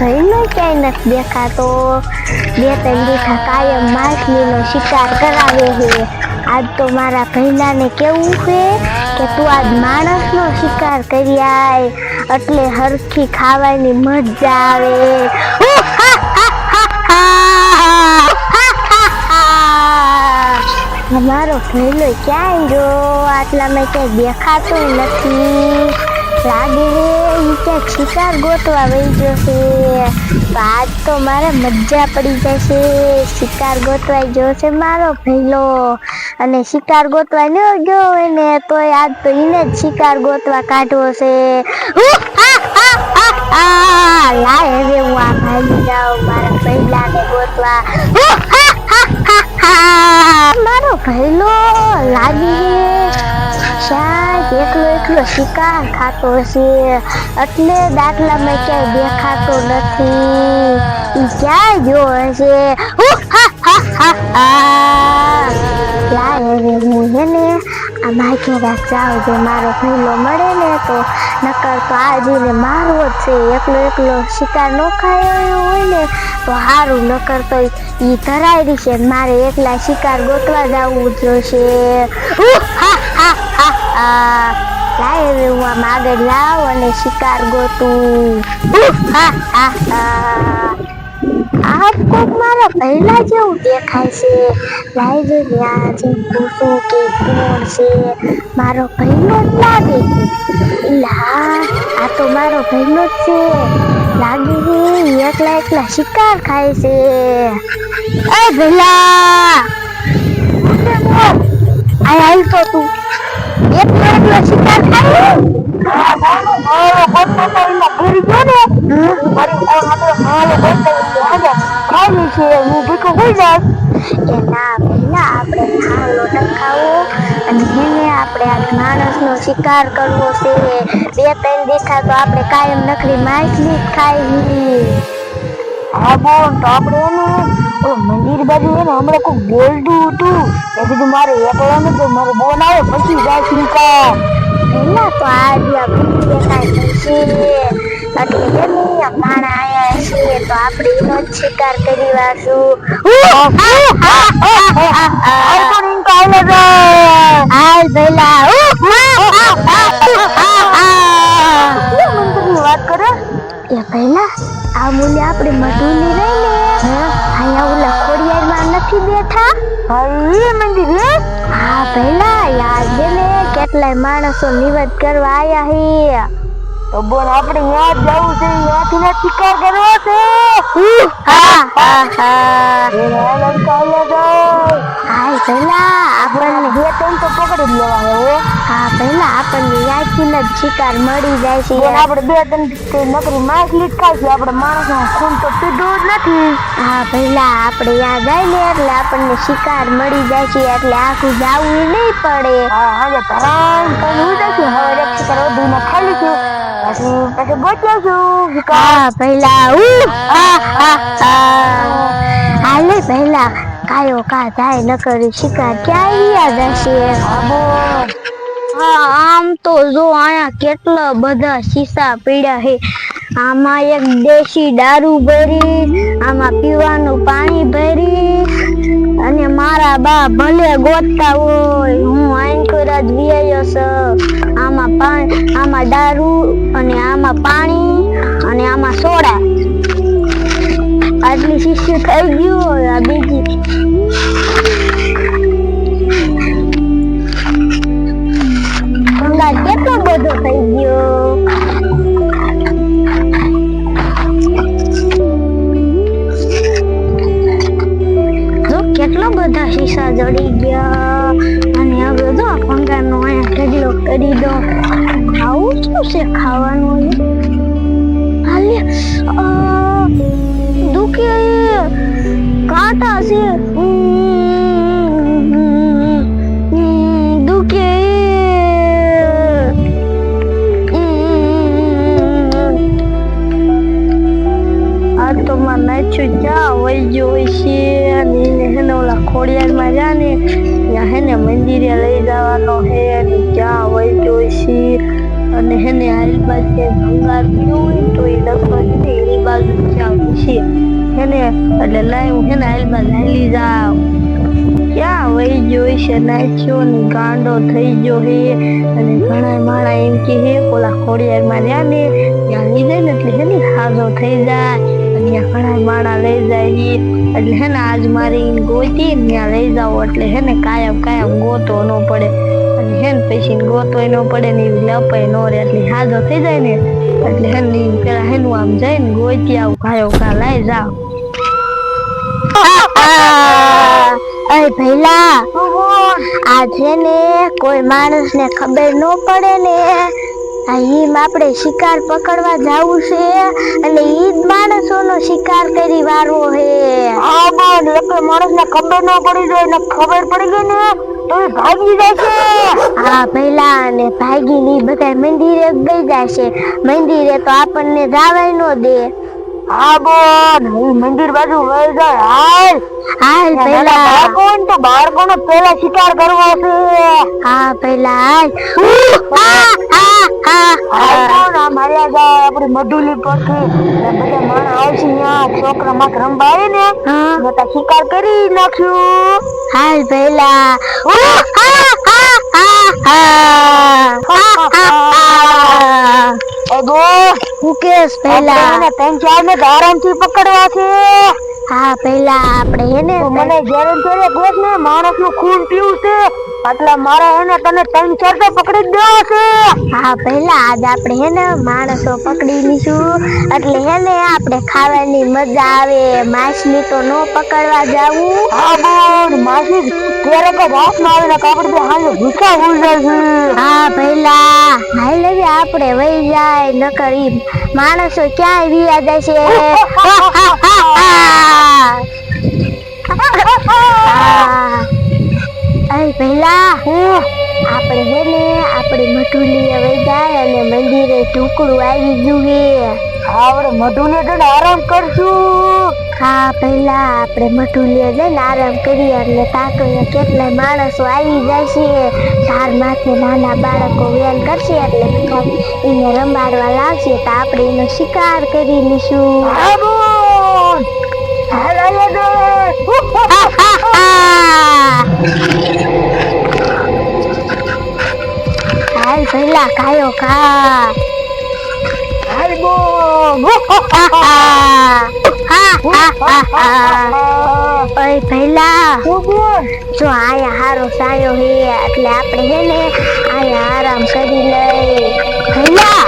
ભઈલો ક્યાંય નથી દેખાતો. 2-3 દીઠા કાયમ માછલીનો શિકાર કરાવે છે. આજ તો મારા ભઈલાને કેવું છે કે તું આજ માણસનો શિકાર કરી આય, એટલે હરખી ખાવાની મજા આવે. મારો ભઈલો ક્યાંય જો આટલામાં ક્યાંય દેખાતું નથી. લાગે રે ઈ ક્યાંક શિકાર ગોતવા વહી ગયો છે. તો આજ તો મારે મજા પડી જશે. શિકાર ગોતવા ગયો છે મારો ભઈલો, અને શિકાર ગોતવા ન ગયો હોય ને તો આજ તો એને જ શિકાર ગોતવા કાઢવો છે. લાય હવે હું આ ભાગી જાઉં મારા ભઈલાને ગોતવા. મારો ભઈલો લાગી શાયદ એકલો શિકાર ખાતો હશે, એટલે દાખલામાં ક્યાંય દેખાતો નથી. ઈ ક્યાંય ગયો હશે. લાય હવે હું હેને આ માખેરા જાઉં, જો મારો ભઈલો મળે ને તો નકર તો આજીને મારવો જ છે. એકલો શિકાર ન ખાયો હોય ને તો સારું, નકર તો ઈ ધરાઈ રહેશે. મારે એકલા શિકાર ગોતવા જવું જોશે. લાય હવે હું આમ આગળ જાઉં અને શિકાર ગોતું. આ કોક મારા ભઈલા જેવું દેખાય છે. લાય જો ત્યાં જે પૂછું કે કોણ છે. મારો ભઈલો જ લાગે. આ તો મારો ભઈલો જ છે. લાગે છે એકલા શિકાર ખાય છે. એ ભઈલા આય તો તું એકલો શિકાર ખાય. માણસનો શિકાર કરવો છે. 2-3 દેખા તો આપણે કાયમ નકરી માછલી જ ખાઈ. હા બોન, તો આપણે મંદિર બાજુ હમણાં કોઈ બોલતું હતું. એ કીધું મારે એકલો ને તો મારો બોન આવે પછી જાય શિકાર. પહેલા તો આ દેખાય છે એટલે માણા આયા છીએ તો આપણે એનો જ શિકાર કરી વાશું. હાલ ભઈલા વાત કરે એ પહેલા આ મૂલ્ય આપણે મધુલી રહી ને અહીંયા ઓલા ખોડિયારમાં નથી બેઠા. મંદિર હા પહેલા યાદ છે ને કેટલાય માણસો નિવેદ કરવા આયા હે. તો બોલ આપણે યાદ જવું છે, ત્યાંથી ને શિકાર કરવો છે. હાલ પહેલા આપણને તો પકડી જ લેવા હે. હા પહેલા આપણને ત્યાંથી જ શિકાર મળી જાય છે. આપણે 2-3 નકરી માછલી જ ખાય છે. આપણે માણસનો ખૂન તો પીધું જ નથી. હા પહેલા આપણે યાદ આવી ને એટલે આપણને શિકાર મળી જાય છે, એટલે આખું જાવું નહીં પડે. હવે શિકાર વધુ ખાલી છું પછી બચ્યા છું. હા પહેલા હાલે પહેલા કાયો કા થાય નકરી શિકાર ક્યાં યાદ હશે. આમ તો જો આયા કેટલા બધા શીશા પીડ્યા હે. આમાં એક દેશી દારૂ ભરી, આમાં પીવાનું પાણી ભરી, અને મારા બા ભલે ગોતતા હોય હું આંકર જ વિયાયો છું. આમાં દારૂ અને આમાં પાણી અને આમાં સોડા. આટલી શીશી થઈ ગયું. આ બીજી ભંગાર કેટલો બધો થઈ ગયો. જો કેટલો બધા શીશા જડી ગયા. અને હવે જો ભંગાર નો અહીંયા ઢગલો કરી દો. આવું શું છે ખાવાનું? દુખે કાંટા છે. દુખે આ તો માં નાચું જા વહી ગયો હોય છે. અને એને હેને ઓલા ખોડિયારમાં જા ને ત્યાં હેને મંદિરે લઈ જવાનો હે. અને ક્યાં વહી ગયો છે અને હેને હાલ બાજુ ભંગાર પીવું હોય તો એ લખવા એની બાજુ ને એટલે લઈ હું હે ને હાલમાં હાલી જાવ. ક્યાં વહી ગયો છે નાખ્યો ને ગાંડો થઈ ગયો હે. અને ઘણા માણા એમ કે હે ઓલા ખોડિયાર માં રહ્યા ને ત્યાં લઈ જાય ને એટલે હે ને હાજો થઈ જાય. અને ત્યાં ઘણા માણા લઈ જાય હે એટલે હે ને આજ મારી ગોતી ને ત્યાં લઈ જાવ એટલે હે ને કાયમ ગોતો ન પડે. અને હે ને પછી ગોતોય ન પડે ને એવી લપાય ન રે એટલે હાજો થઈ જાય ને એટલે હે ને પેલા હે આમ જાય ને ગોતી આવું ઘા લઈ જાવ. અરે ભઈલા આ છે ને કોઈ માણસ ને ખબર ન પડે ને ઈમ આપણે શિકાર પકડવા જાવું છે અને ઈ જ માણસોનો શિકાર કરી વારવો હે. હા બોલ એટલે માણસ ને ખબર ન પડી જાય ને ખબર પડી ગઈ ને તો એ ભાગી જશે. હા ભઈલા અને ભાગી ની બધા મંદિરે ગઈ જશે. મંદિરે તો આપણને જાવાય ન દે. હા બોલ મંદિર બાજુ વહી જાય. હાલ ભઈલા તો બાળકોનો પેલા શિકાર કરવો છે. હા ભઈલા માર્યા જાય આપડી મધુલી પરથી બધા માણસ આવશે ત્યાં છોકરા માં રમવા આવે ને બધા શિકાર કરી નાખ્યું. હાલ ભઈલા મુકેશ પહેલા 3-4 ને આરામથી પકડવા છે. હા પહેલા આપણે હેને મને ગેરંટી બોસ ને માણસ નું ખૂન પીવું છે એટલે મારે હેને તને 3-4 તો પકડી દેવા છે. હા પહેલા આજ આપણે હેને માણસો પકડી લીશું એટલે હેને આપણે ખાવાની મજા આવે. માછલી તો નો પકડવા જાવું. હા બોલ માછલી ક્યારેક જ હાથમાં આવીને કાપડ બે હાલ ભૂખા હોઈ જાય છે. હા પહેલા હાલ લેવી આપણે વહી જાય નકર ઈ માણસો ક્યાંય વિયા જાય છે. અરે પહેલા આપણે હે ને આપણે મઠુલીએ વહી જાય અને મંદિરે ઢોકળું આવી ગયું હે. આપણે મધુને જઈને આરામ કરશું. હા પહેલા આપણે મઠુલીએ જઈને આરામ કરીએ એટલે તાતો કેટલાય માણસો આવી જાય છે. ચાર માથે નાના બાળકો વેન કરશે એટલે બધા એને રમાડવા લાવશે તો આપણે એનો શિકાર કરી લઈશું. હાલ પહેલા ખાયો ખા. ઓય પહેલા જો આયા હારો સાયો હે એટલે આપણે હે ને આયા આરામ કરી લઈ. પહેલા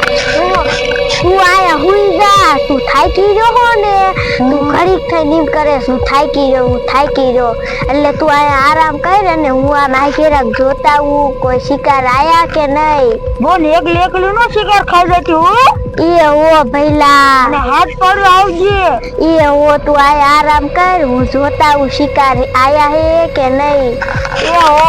તું આયા હુઈ જા. તું થાકી રહ્યો ને તું ઘડીક થઈને એમ કરે શું થાકી રહ્યો એટલે તું આયા આરામ કર અને હું આ માઈકેરા જોતા હું કોઈ શિકાર આયા કે નહીં. બોલ એકલું નો શિકાર ખાઈ જતી હો. એ ઓ ભઈલા અને હાથ પડ્યો આવજે. એ ઓ તું આયા આરામ કર હું જોતા હું શિકાર આયા હે કે નહીં. એ હો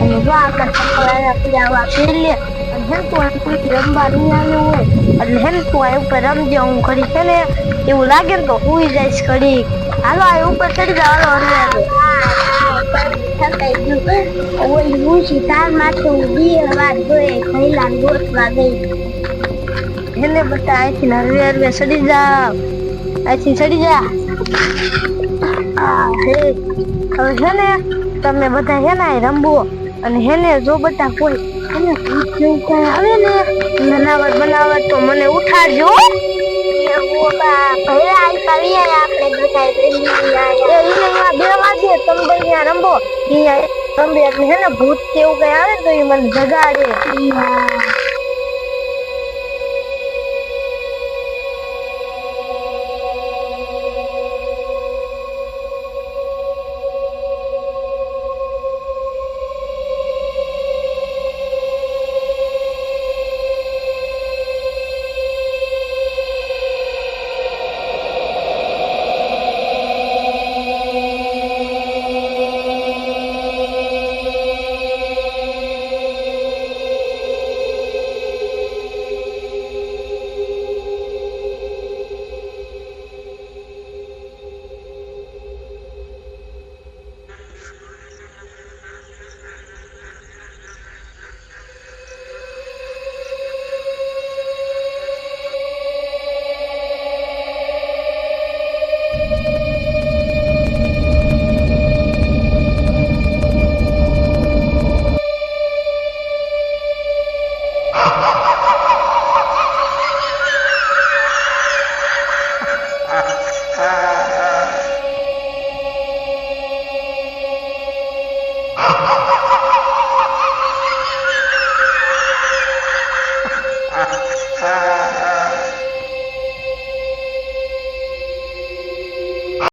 અને જો આપણા છોકરાને પીડાવા પીડલે અને હેન તું આ કોઈ રમવા નહીં આવ્યો હોય એટલે હેન તું આ ઉપર રમજે. હું ઘડી છે ને એવું લાગે ને તો હુઈ જઈશ ઘડી. હાલો આ ઉપર ચડી જાવ. હાલો ઓલી મૂછી તાર માથે હું 2 વાર ગઈ પહેલા ગોતવા ગઈ. એને બધા અહીંથી હરવે ચડી જાવ. અહીંથી ચડી જા. હવે છે ને તમે બધા હે ને રમવો અને હેને જો બધા કોઈ એને ભૂત જેવું કઈ આવે ને બનાવટ તો મને ઉઠાડજો. રમવો એટલે હે ને ભૂત કેવું કઈ આવે તો એ મને જગાડે.